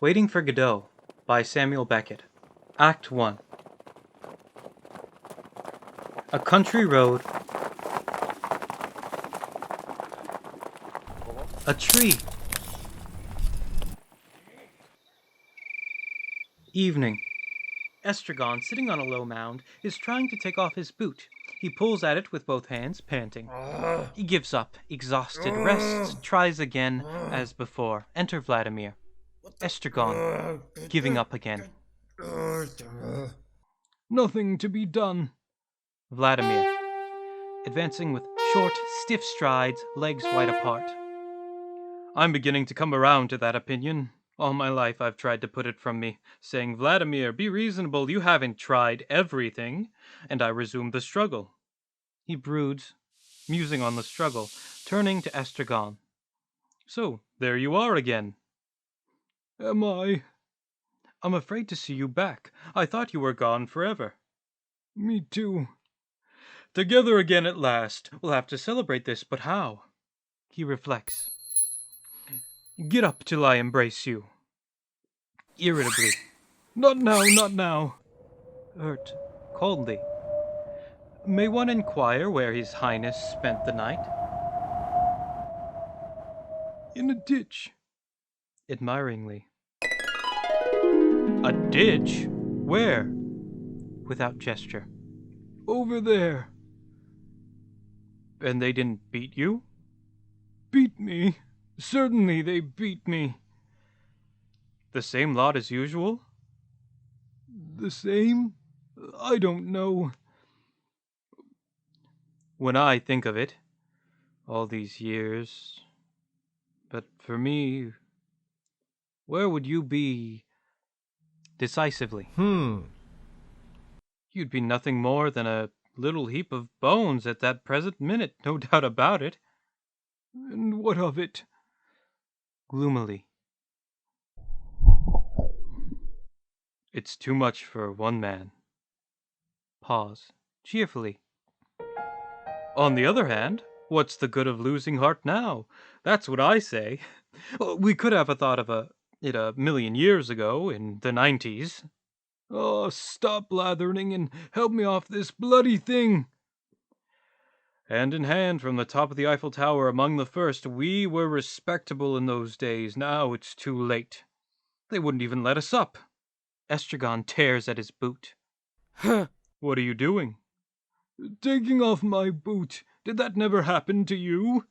Waiting for Godot by Samuel Beckett. Act 1. A country road. A tree. Evening. Estragon, sitting on a low mound, is trying to take off his boot. He pulls at it with both hands, panting. He gives up, exhausted, rests, tries again, as before. Enter Vladimir. Estragon, giving up again. Nothing to be done. Vladimir, advancing with short, stiff strides, legs wide apart. I'm beginning to come around to that opinion. All my life I've tried to put it from me, saying, Vladimir, be reasonable, you haven't tried everything, and I resume the struggle. He broods, musing on the struggle, turning to Estragon. So, there you are again. Am I? I'm afraid to see you back. I thought you were gone forever. Me too. Together again at last. We'll have to celebrate this, but how? He reflects. Get up till I embrace you. Irritably. Not now, not now. Hurt, coldly. May one inquire where His Highness spent the night? In a ditch. Admiringly. A ditch? Where? Without gesture. Over there. And they didn't beat you? Beat me? Certainly they beat me. The same lot as usual? The same? I don't know. When I think of it, all these years, but for me, where would you be decisively? You'd be nothing more than a little heap of bones at that present minute, no doubt about it. And what of it? Gloomily. It's too much for one man. Pause. Cheerfully. On the other hand, what's the good of losing heart now? That's what I say. We could have thought of it a million years ago, in the 90s. Oh, stop blathering and help me off this bloody thing. Hand in hand from the top of the Eiffel Tower among the first, we were respectable in those days. Now it's too late. They wouldn't even let us up. Estragon tears at his boot. What are you doing? Taking off my boot. Did that never happen to you?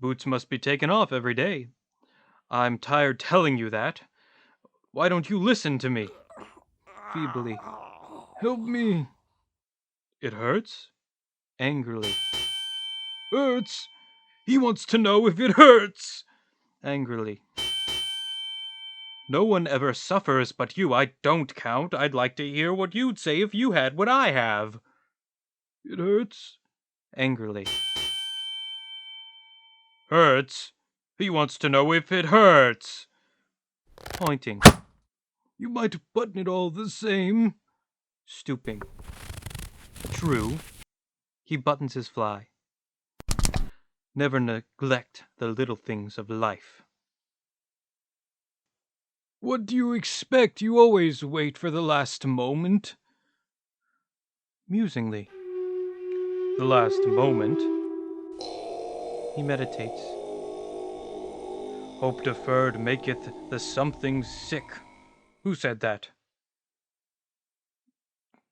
Boots must be taken off every day. I'm tired telling you that. Why don't you listen to me? Feebly. Help me. It hurts? Angrily. Hurts? He wants to know if it hurts. Angrily. No one ever suffers but you. I don't count. I'd like to hear what you'd say if you had what I have. It hurts? Angrily. Hurts? He wants to know if it hurts. Pointing. You might button it all the same. Stooping. True. He buttons his fly. Never neglect the little things of life. What do you expect? You always wait for the last moment. Musingly. The last moment. He meditates. Hope deferred maketh the something sick. Who said that?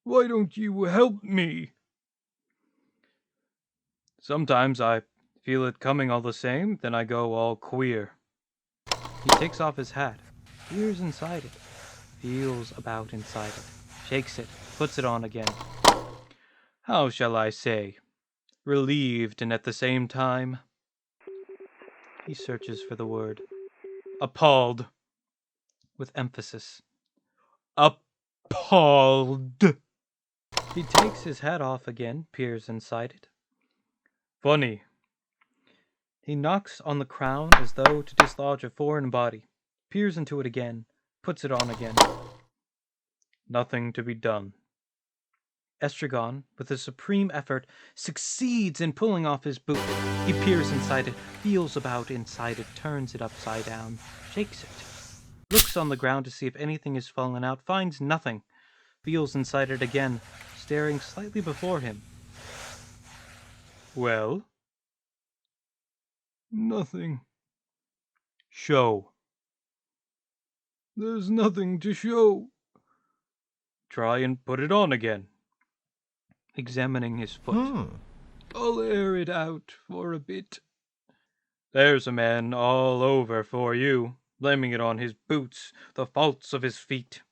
Why don't you help me? Sometimes I feel it coming all the same, then I go all queer. He takes off his hat, peers inside it, feels about inside it, shakes it, puts it on again. How shall I say? Relieved and at the same time. He searches for the word. Appalled. With emphasis. Appalled. He takes his hat off again, peers inside it. Funny. He knocks on the crown as though to dislodge a foreign body, peers into it again, puts it on again. Nothing to be done. Estragon, with a supreme effort, succeeds in pulling off his boot. He peers inside it, feels about inside it, turns it upside down, shakes it. looks on the ground to see if anything has fallen out, finds nothing, feels inside it again, staring slightly before him. Well? Nothing. Show. There's nothing to show. Try and put it on again. Examining his foot. I'll air it out for a bit. There's a man all over for you, blaming it on his boots, the faults of his feet.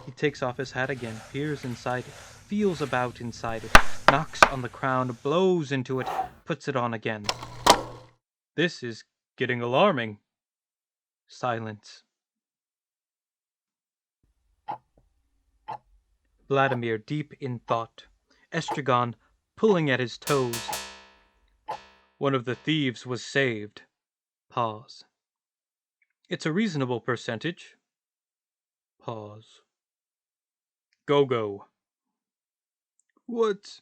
He takes off his hat again, peers inside it, feels about inside it, knocks on the crown, blows into it, puts it on again. This is getting alarming. Silence. Vladimir deep in thought. Estragon pulling at his toes. One of the thieves was saved. Pause. It's a reasonable percentage. Pause. Go. What?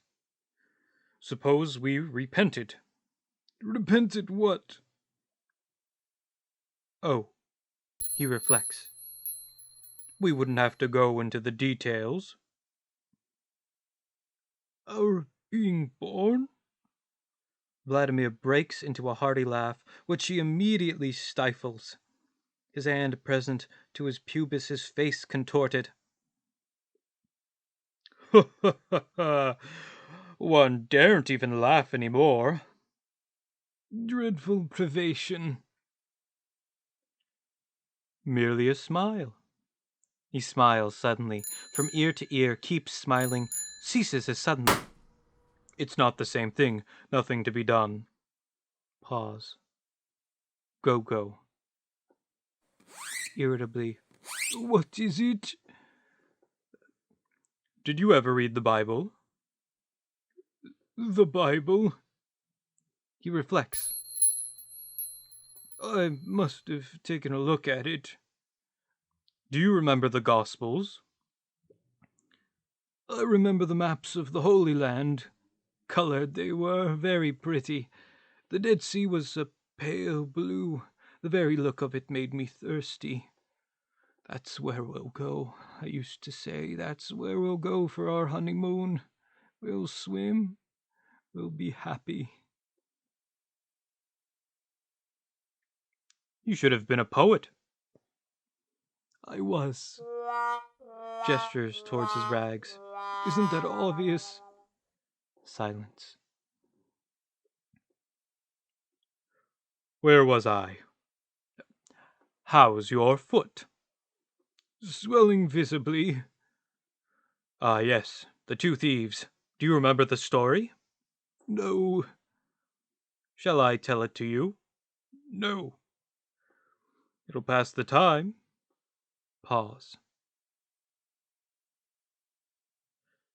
Suppose we repented. Repented what? Oh. He reflects. We wouldn't have to go into the details. Our being born? Vladimir breaks into a hearty laugh, which he immediately stifles. His hand present to his pubis, his face contorted. One daren't even laugh any more. Dreadful privation. Merely a smile. He smiles suddenly, from ear to ear, keeps smiling, ceases as suddenly. It's not the same thing, nothing to be done. Pause. Go. Irritably. What is it? Did you ever read the Bible? The Bible? He reflects. I must have taken a look at it. Do you remember the Gospels? I remember the maps of the Holy Land. Colored they were, very pretty. The Dead Sea was a pale blue. The very look of it made me thirsty. That's where we'll go, I used to say. That's where we'll go for our honeymoon. We'll swim. We'll be happy. You should have been a poet. I was. Gestures towards his rags. Isn't that obvious? Silence. Where was I? How's your foot? Swelling visibly. Ah, yes, the two thieves. Do you remember the story? No. Shall I tell it to you? No. It'll pass the time. Pause.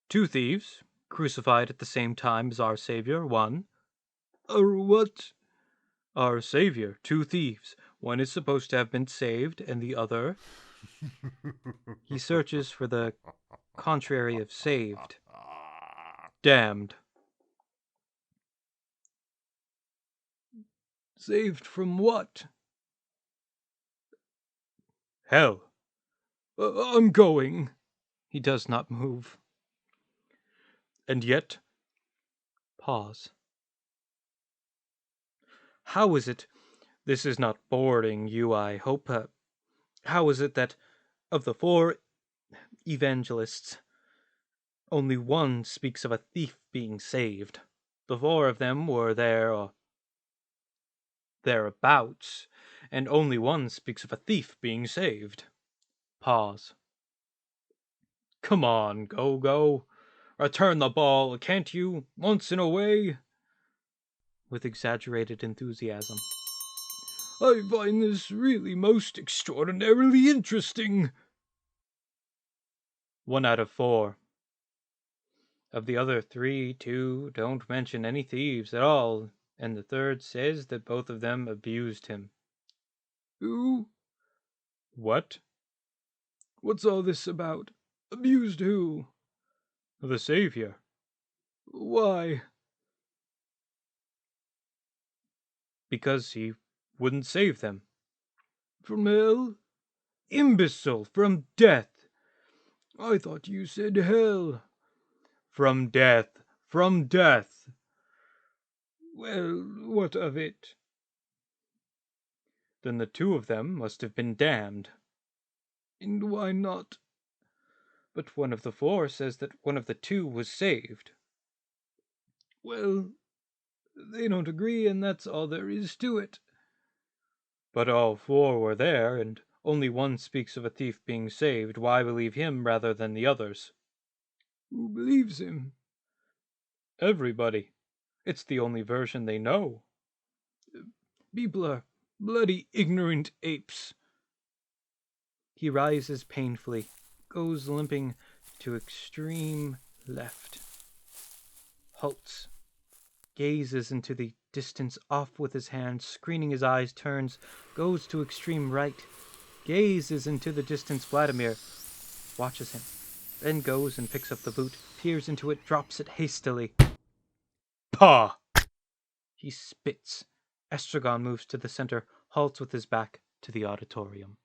Two thieves, crucified at the same time as our Savior, one. What? Our Savior, two thieves. One is supposed to have been saved, and the other... He searches for the contrary of saved. Damned. Saved from what? Hell. I'm going. He does not move. And yet... Pause. How is it... This is not boring you, I hope. How is it that, of the four evangelists, only one speaks of a thief being saved? The four of them were there or thereabouts, and only one speaks of a thief being saved. Pause. Come on, go. Return the ball, can't you, once in a way? With exaggerated enthusiasm. I find this really most extraordinarily interesting. 1 out of 4. Of the other 3, 2 don't mention any thieves at all, and the third says that both of them abused him. Who? What? What's all this about? Abused who? The Savior. Why? Because he wouldn't save them. From hell? imbecile, from death. I thought you said hell. From death, from death. Well, what of it? Then the two of them must have been damned. And why not? But one of the four says that one of the two was saved. Well, they don't agree, and that's all there is to it. But all four were there, and only one speaks of a thief being saved. Why believe him rather than the others? Who believes him? Everybody. It's the only version they know. People are bloody ignorant apes. He rises painfully, goes limping to extreme left, halts, gazes into the distance off with his hand, screening his eyes, turns, goes to extreme right, gazes into the distance. Vladimir watches him, then goes and picks up the boot, peers into it, drops it hastily. Pah! He spits. Estragon moves to the center, halts with his back to the auditorium.